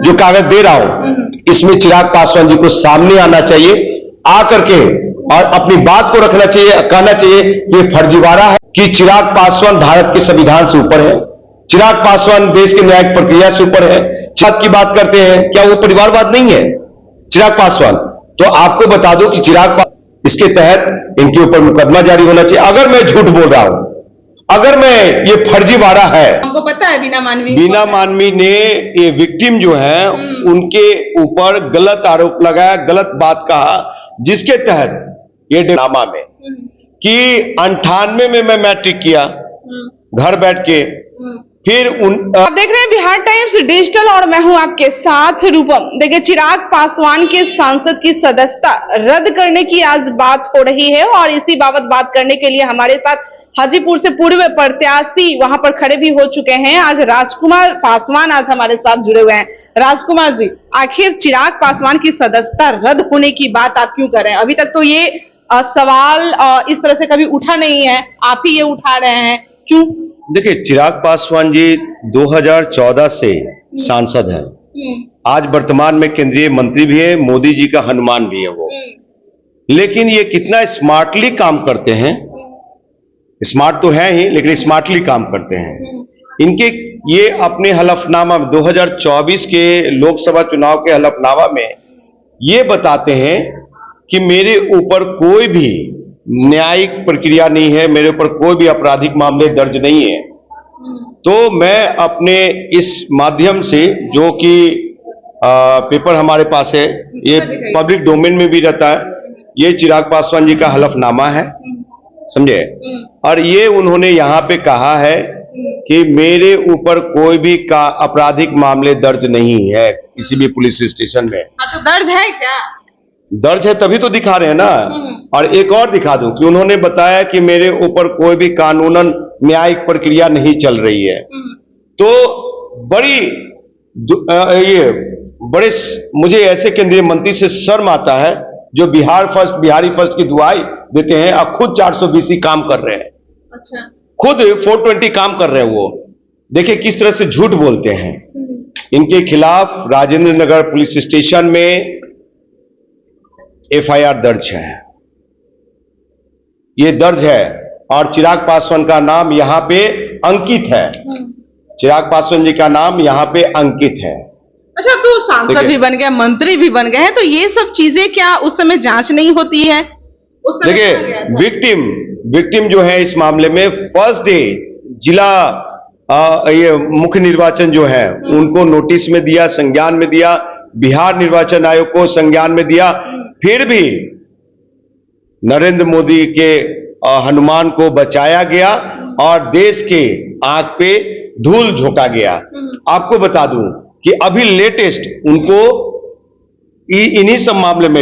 जो कागज दे रहा हूं, इसमें चिराग पासवान जी को सामने आना चाहिए, आकर के और अपनी बात को रखना चाहिए, कहना चाहिए ये फर्जीवाड़ा है कि चिराग पासवान भारत के संविधान से ऊपर है, चिराग पासवान देश की न्यायिक प्रक्रिया से ऊपर है। छत की बात करते हैं, क्या वो परिवारवाद नहीं है चिराग पासवान? तो आपको बता दूं कि इसके तहत इनके ऊपर मुकदमा जारी होना चाहिए। अगर मैं झूठ बोल रहा हूं, अगर मैं ये फर्जीवाड़ा है, हमको पता है बीना मानवी ने ये विक्टिम जो है उनके ऊपर गलत आरोप लगाया, गलत बात कहा, जिसके तहत ये नामा में कि 98 में मैं मैट्रिक किया घर बैठ के, फिर आप देख रहे हैं बिहार टाइम्स डिजिटल और मैं हूं आपके साथ रूपम। देखिए, चिराग पासवान के सांसद की सदस्यता रद्द करने की आज बात हो रही है और इसी बाबत बात करने के लिए हमारे साथ हाजीपुर से पूर्व प्रत्याशी वहां पर खड़े भी हो चुके हैं। आज राजकुमार पासवान आज हमारे साथ जुड़े हुए हैं। राजकुमार जी, आखिर चिराग पासवान की सदस्यता रद्द होने की बात आप क्यों कर रहे हैं? अभी तक तो ये सवाल इस तरह से कभी उठा नहीं है, आप ही ये उठा रहे हैं, क्यों? देखिए, चिराग पासवान जी 2014 से सांसद हैं, आज वर्तमान में केंद्रीय मंत्री भी है, मोदी जी का हनुमान भी है वो। लेकिन ये कितना स्मार्टली काम करते हैं, स्मार्ट तो है ही लेकिन स्मार्टली काम करते हैं। इनके ये अपने हलफनामा में 2024 के लोकसभा चुनाव के हलफनामा में ये बताते हैं कि मेरे ऊपर कोई भी न्यायिक प्रक्रिया नहीं है, मेरे ऊपर कोई भी आपराधिक मामले दर्ज नहीं है। तो मैं अपने इस माध्यम से, जो कि पेपर हमारे पास है, ये पब्लिक डोमेन में भी रहता है, ये चिराग पासवान जी का हलफनामा है, समझे? और ये उन्होंने यहाँ पे कहा है कि मेरे ऊपर कोई भी आपराधिक मामले दर्ज नहीं है किसी भी पुलिस स्टेशन में। तो दर्ज है क्या? दर्ज है तभी तो दिखा रहे हैं ना। और एक और दिखा दूं कि उन्होंने बताया कि मेरे ऊपर कोई भी कानूनन न्यायिक प्रक्रिया नहीं चल रही है। तो बड़े मुझे ऐसे केंद्रीय मंत्री से शर्म आता है जो बिहारी फर्स्ट की दुआई देते हैं और खुद 420 काम कर रहे हैं। अच्छा। खुद 420 काम कर रहे हैं वो। देखिए किस तरह से झूठ बोलते हैं। इनके खिलाफ राजेंद्र नगर पुलिस स्टेशन में FIR दर्ज है, ये दर्ज है, और चिराग पासवान का नाम यहां पे अंकित है। चिराग पासवान जी का नाम यहां पे अंकित है। अच्छा, तो सांसद भी बन गए, मंत्री भी बन गए हैं, तो ये सब चीजें क्या उस समय जांच नहीं होती है? उस समय देखिए, विक्टिम जो है इस मामले में फर्स्ट डे जिला ये मुख्य निर्वाचन जो है उनको नोटिस में दिया, संज्ञान में दिया, बिहार निर्वाचन आयोग को संज्ञान में दिया, फिर भी नरेंद्र मोदी के हनुमान को बचाया गया और देश के आंख पे धूल झोंका गया। आपको बता दूं कि अभी लेटेस्ट उनको इन्हीं सब मामले में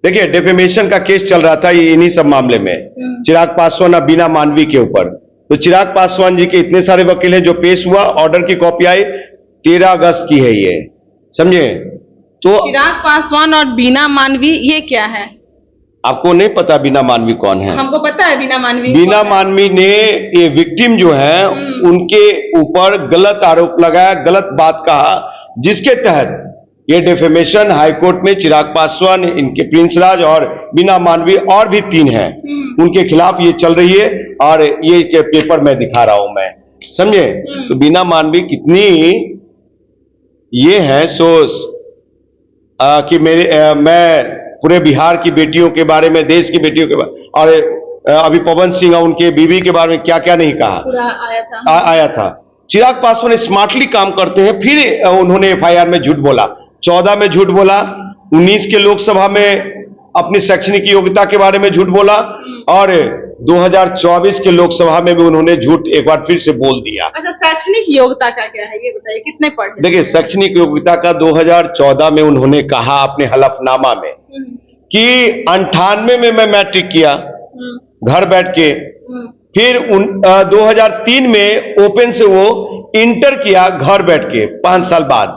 देखिए डेफेमेशन का केस चल रहा था इन्हीं सब मामले में, चिराग पासवान और बीना मानवी के ऊपर। तो चिराग पासवान जी के इतने सारे वकील हैं, जो पेश हुआ, ऑर्डर की कॉपी आई 13 अगस्त की है, ये समझे? तो चिराग पासवान और बीना मानवी ये क्या है? आपको नहीं पता बीना मानवी कौन है? हमको पता है बीना मानवी। बीना मानवी ने ये विक्टिम जो है उनके ऊपर गलत आरोप लगाया, गलत बात कहा, जिसके तहत ये डेफेमेशन हाईकोर्ट में चिराग पासवान, इनके प्रिंस राज और बीना मानवी और भी 3 हैं, उनके खिलाफ ये चल रही है। और ये पेपर में दिखा रहा हूं मैं, समझे? तो बीना मानवी कितनी ये है कि मैं पूरे बिहार की बेटियों के बारे में, देश की बेटियों के बारे, और अभी पवन सिंह और उनके बीवी के बारे में क्या क्या नहीं कहा, आया था। चिराग पासवान स्मार्टली काम करते हैं। फिर उन्होंने FIR में झूठ बोला, 14 में झूठ बोला, 19 के लोकसभा में अपनी शैक्षणिक योग्यता के बारे में झूठ बोला, और 2024 के लोकसभा में भी उन्होंने झूठ एक बार फिर से बोल दिया। अच्छा, शैक्षणिक योग्यता का क्या है ये बताइए, कितने पढ़े? देखिए, शैक्षणिक योग्यता का 2014 में उन्होंने कहा अपने हलफनामा में कि 98 में मैं मैट्रिक किया घर बैठ के, फिर 2003 में ओपन से वो इंटर किया घर बैठ के 5 साल बाद,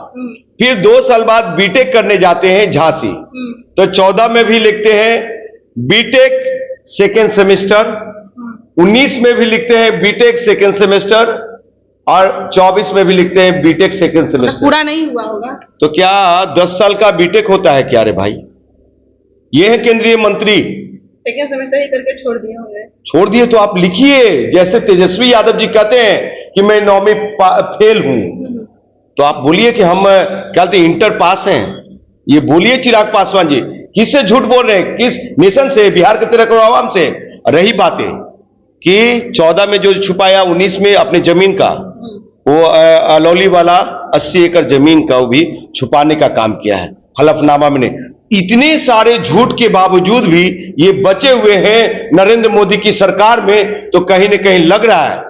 फिर 2 साल बाद बीटेक करने जाते हैं झांसी। तो 14 में भी लिखते हैं बीटेक सेकेंड सेमेस्टर, 19 में भी लिखते हैं बीटेक सेकेंड सेमेस्टर और 24 में भी लिखते हैं बीटेक सेकेंड सेमेस्टर। पूरा नहीं हुआ होगा तो क्या 10 साल का बीटेक होता है क्या रे भाई? ये है केंद्रीय मंत्री, सेकेंड सेमेस्टर ही करके छोड़ दिए होंगे। छोड़ दिए तो आप लिखिए, जैसे तेजस्वी यादव जी कहते हैं कि मैं 9वीं फेल हूं, तो आप बोलिए कि हम क्या कहते हैं इंटर पास हैं। ये बोलिए चिराग पासवान जी, किससे झूठ बोल रहे हैं? किस मिशन से? बिहार के 13 करोड़ आवाम से। रही बातें कि 14 में जो छुपाया, 19 में अपने जमीन का वो अलौली वाला 80 एकड़ जमीन का वो भी छुपाने का काम किया है हलफनामा में। इतने सारे झूठ के बावजूद भी ये बचे हुए हैं नरेंद्र मोदी की सरकार में, तो कहीं ना कहीं लग रहा है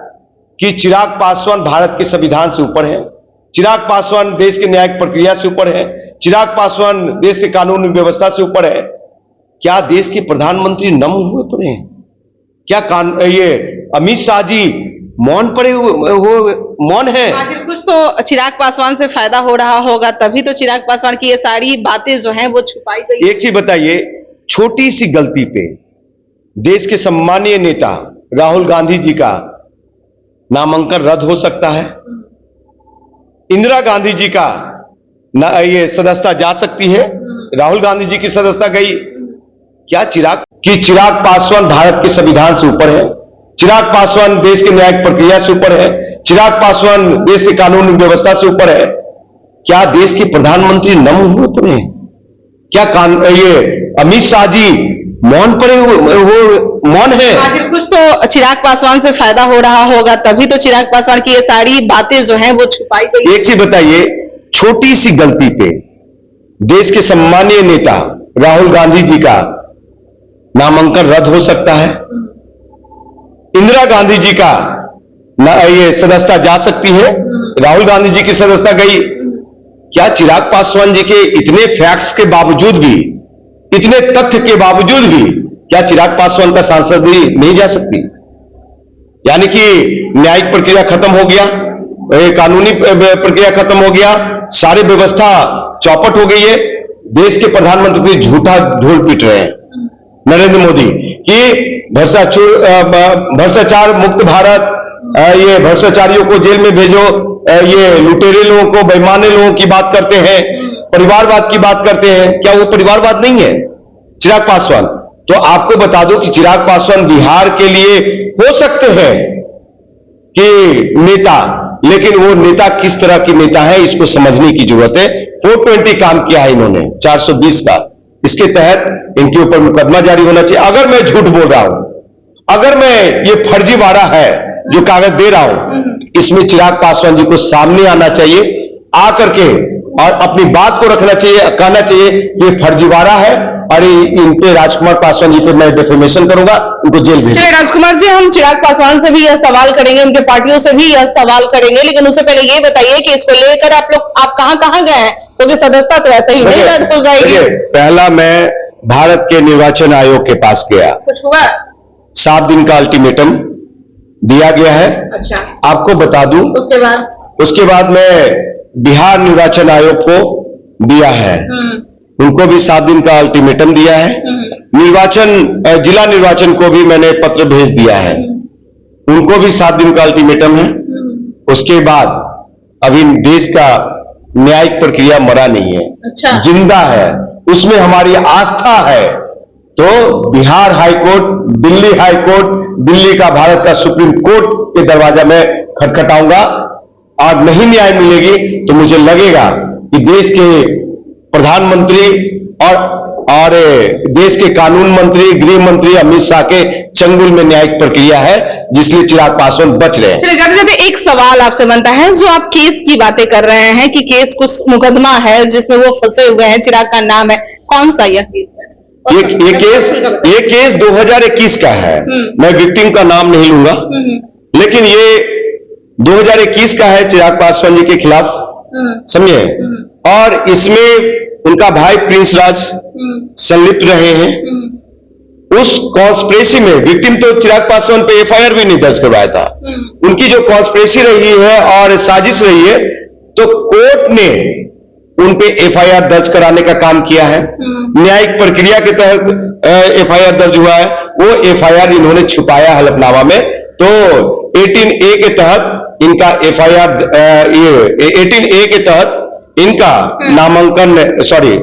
कि चिराग पासवान भारत के संविधान से ऊपर है, चिराग पासवान देश के न्यायिक प्रक्रिया से ऊपर है, चिराग पासवान देश के कानून व्यवस्था से ऊपर है। क्या देश के प्रधानमंत्री नम हुए पड़े हैं? क्या ये अमित शाह जी मौन पड़े हुए मौन है? आखिर कुछ तो चिराग पासवान से फायदा हो रहा होगा, तभी तो चिराग पासवान की ये सारी बातें जो हैं वो छुपाई गई। एक चीज बताइए, छोटी सी गलती पे देश के सम्मानीय नेता राहुल गांधी जी का नामांकन रद्द हो सकता है, इंदिरा गांधी जी का ये सदस्यता जा सकती है, राहुल गांधी जी की सदस्यता गई। क्या चिराग पासवान भारत के संविधान से ऊपर है, चिराग पासवान देश के न्यायिक प्रक्रिया से ऊपर है, चिराग पासवान देश के कानून व्यवस्था से ऊपर है। क्या देश के प्रधानमंत्री नम हुए पड़े हैं? क्या ये अमित शाह जी मौन पड़े हुए मौन है? आखिर कुछ तो चिराग पासवान से फायदा हो रहा होगा, तभी तो चिराग पासवान की ये सारी बातें जो हैं वो छुपाई गई। एक चीज बताइए, छोटी सी गलती पे देश के सम्मानीय नेता राहुल गांधी जी का नामांकन रद्द हो सकता है, इंदिरा गांधी जी का ये सदस्यता जा सकती है, राहुल गांधी जी की सदस्यता गई। क्या चिराग पासवान जी के इतने फैक्ट्स के बावजूद भी, इतने तथ्य के बावजूद भी, क्या चिराग पासवान का सांसद नहीं जा सकती? यानी कि न्यायिक प्रक्रिया खत्म हो गया, कानूनी प्रक्रिया खत्म हो गया, सारी व्यवस्था चौपट हो गई है। देश के प्रधानमंत्री झूठा ढोल पीट रहे हैं नरेंद्र मोदी कि भ्रष्टाचार मुक्त भारत, ये भ्रष्टाचारियों को जेल में भेजो, ये लुटेरे लोगों को, बेईमाने लोगों की बात करते हैं, परिवारवाद की बात करते हैं। क्या वो परिवारवाद नहीं है चिराग पासवान? तो आपको बता दो कि चिराग पासवान बिहार के लिए हो सकते हैं कि नेता, लेकिन वो नेता किस तरह की नेता है इसको समझने की जरूरत है। 420 काम किया है इन्होंने, 420 का, इसके तहत इनके ऊपर मुकदमा जारी होना चाहिए। अगर मैं झूठ बोल रहा हूं, अगर मैं ये फर्जीवाड़ा है जो कागज दे रहा हूं, इसमें चिराग पासवान जी को सामने आना चाहिए, आकर के और अपनी बात को रखना चाहिए, कहना चाहिए कि ये फर्जीवाड़ा है और इन पे राजकुमार पासवान जी पे मैं डिफेमेशन करूंगा, उनको जेल भेज। राजकुमार जी, हम चिराग पासवान से भी यह सवाल करेंगे, उनके पार्टियों से भी यह सवाल करेंगे, लेकिन उससे पहले ये बताइए कि इसको लेकर आप कहां गए हैं? क्योंकि सदस्यता तो ऐसे ही नहीं रद्द हो जाएगी। पहला मैं भारत के निर्वाचन आयोग के पास गया, कुछ हुआ? 7 दिन का अल्टीमेटम दिया गया है। अच्छा, आपको बता दूं, उसके बाद मैं बिहार निर्वाचन आयोग को दिया है, उनको भी 7 दिन का अल्टीमेटम दिया है। जिला निर्वाचन को भी मैंने पत्र भेज दिया है, उनको भी 7 दिन का अल्टीमेटम है। उसके बाद अभी देश का न्यायिक प्रक्रिया मरा नहीं है, अच्छा, जिंदा है, उसमें हमारी आस्था है। तो बिहार हाईकोर्ट, दिल्ली हाईकोर्ट, दिल्ली का भारत का सुप्रीम कोर्ट के दरवाजा में खटखटाऊंगा, और नहीं न्याय मिलेगी तो मुझे लगेगा कि देश के प्रधानमंत्री और देश के कानून मंत्री, गृह मंत्री अमित शाह के चंगुल में न्यायिक प्रक्रिया है, जिसलिए चिराग पासवान बच रहे हैं। जाते एक सवाल आपसे बनता है, जो आप केस की बातें कर रहे हैं कि केस कुछ मुकदमा है जिसमें वो फंसे हुए हैं, चिराग का नाम है, कौन सा यह केस है? ये केस 2021 का है। मैं विक्टिम का नाम नहीं लूंगा, लेकिन ये 2021 का है चिराग पासवान जी के खिलाफ, समझे? और इसमें उनका भाई प्रिंस राज संलिप्त रहे हैं। उस कॉन्स्पिरेसी में विक्टिम तो चिराग पासवान पे एफआईआर भी नहीं दर्ज करवाया था। उनकी जो कॉन्स्पिरेसी रही है और साजिश रही है, तो कोर्ट ने उन पे एफआईआर दर्ज कराने का काम किया है। न्यायिक प्रक्रिया के तहत एफआईआर दर्ज हुआ है, वो एफआईआर इन्होंने छुपाया हलफनामा में। तो 18A के तहत इनका एफआईआर, ये 18A के तहत इनका नामांकन, सॉरी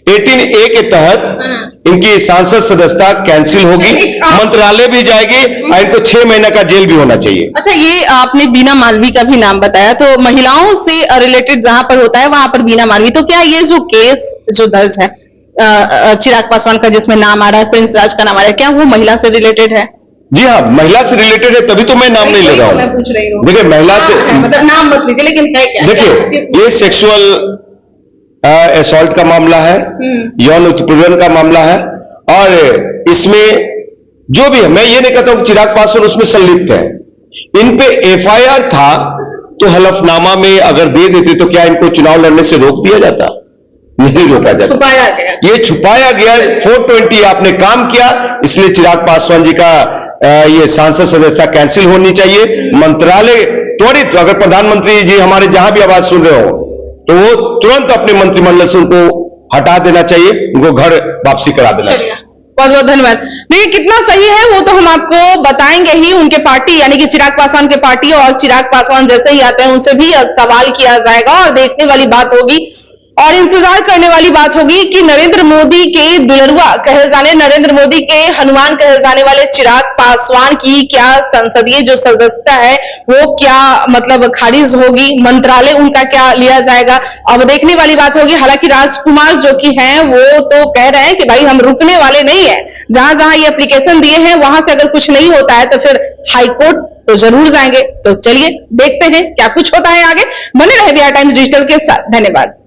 18A के तहत इनकी सांसद सदस्यता कैंसिल होगी, मंत्रालय भी जाएगी और इनको 6 महीने का जेल भी होना चाहिए। अच्छा, ये आपने बीना मालवी का भी नाम बताया, तो महिलाओं से रिलेटेड जहां पर होता है वहां पर बीना मालवी, तो क्या ये जो केस जो दर्ज है चिराग पासवान का, जिसमें नाम आ रहा है, प्रिंस राज का नाम आ रहा है, क्या वो महिला से रिलेटेड है? जी हाँ, महिला से रिलेटेड है, तभी तो मैं नाम नहीं ले रहा मैं हूँ। पूछ रही हूँ, देखिए महिला से, मतलब नाम मत लीजिए, लेकिन है क्या? देखिए ये सेक्सुअल असॉल्ट का मामला है, यौन उत्पीड़न का मामला है, और इसमें जो भी है, मैं ये नहीं कहता हूं चिराग पासवान उसमें संलिप्त है। इन पे एफआईआर था तो हलफनामा में अगर दे देते तो क्या इनको चुनाव लड़ने से रोक दिया जाता? नहीं रोका जाता, छुपाया गया। ये छुपाया गया। 420 आपने काम किया, इसलिए चिराग पासवान जी का ये सांसद सदस्यता कैंसिल होनी चाहिए। मंत्रालय त्वरित, अगर प्रधानमंत्री जी हमारे जहां भी आवाज सुन रहे हो तो वो तुरंत अपने मंत्रिमंडल से उनको हटा देना चाहिए, उनको घर वापसी करा देना चाहिए। बहुत बहुत धन्यवाद। नहीं, कितना सही है वो तो हम आपको बताएंगे ही। उनके पार्टी यानी कि चिराग पासवान के पार्टी और चिराग पासवान जैसे ही आते हैं उनसे भी सवाल किया जाएगा और देखने वाली बात होगी और इंतजार करने वाली बात होगी कि नरेंद्र मोदी के दुलरुआ कहे जाने, नरेंद्र मोदी के हनुमान कहे जाने वाले चिराग पासवान की क्या संसदीय जो सदस्यता है वो क्या मतलब खारिज होगी, मंत्रालय उनका क्या लिया जाएगा, अब देखने वाली बात होगी। हालांकि राजकुमार जो कि हैं वो तो कह रहे हैं कि भाई हम रुकने वाले नहीं है, जहां जहां ये एप्लीकेशन दिए हैं वहां से अगर कुछ नहीं होता है तो फिर हाईकोर्ट तो जरूर जाएंगे। तो चलिए देखते हैं क्या कुछ होता है आगे। बने रहे बिहार टाइम्स डिजिटल के साथ। धन्यवाद।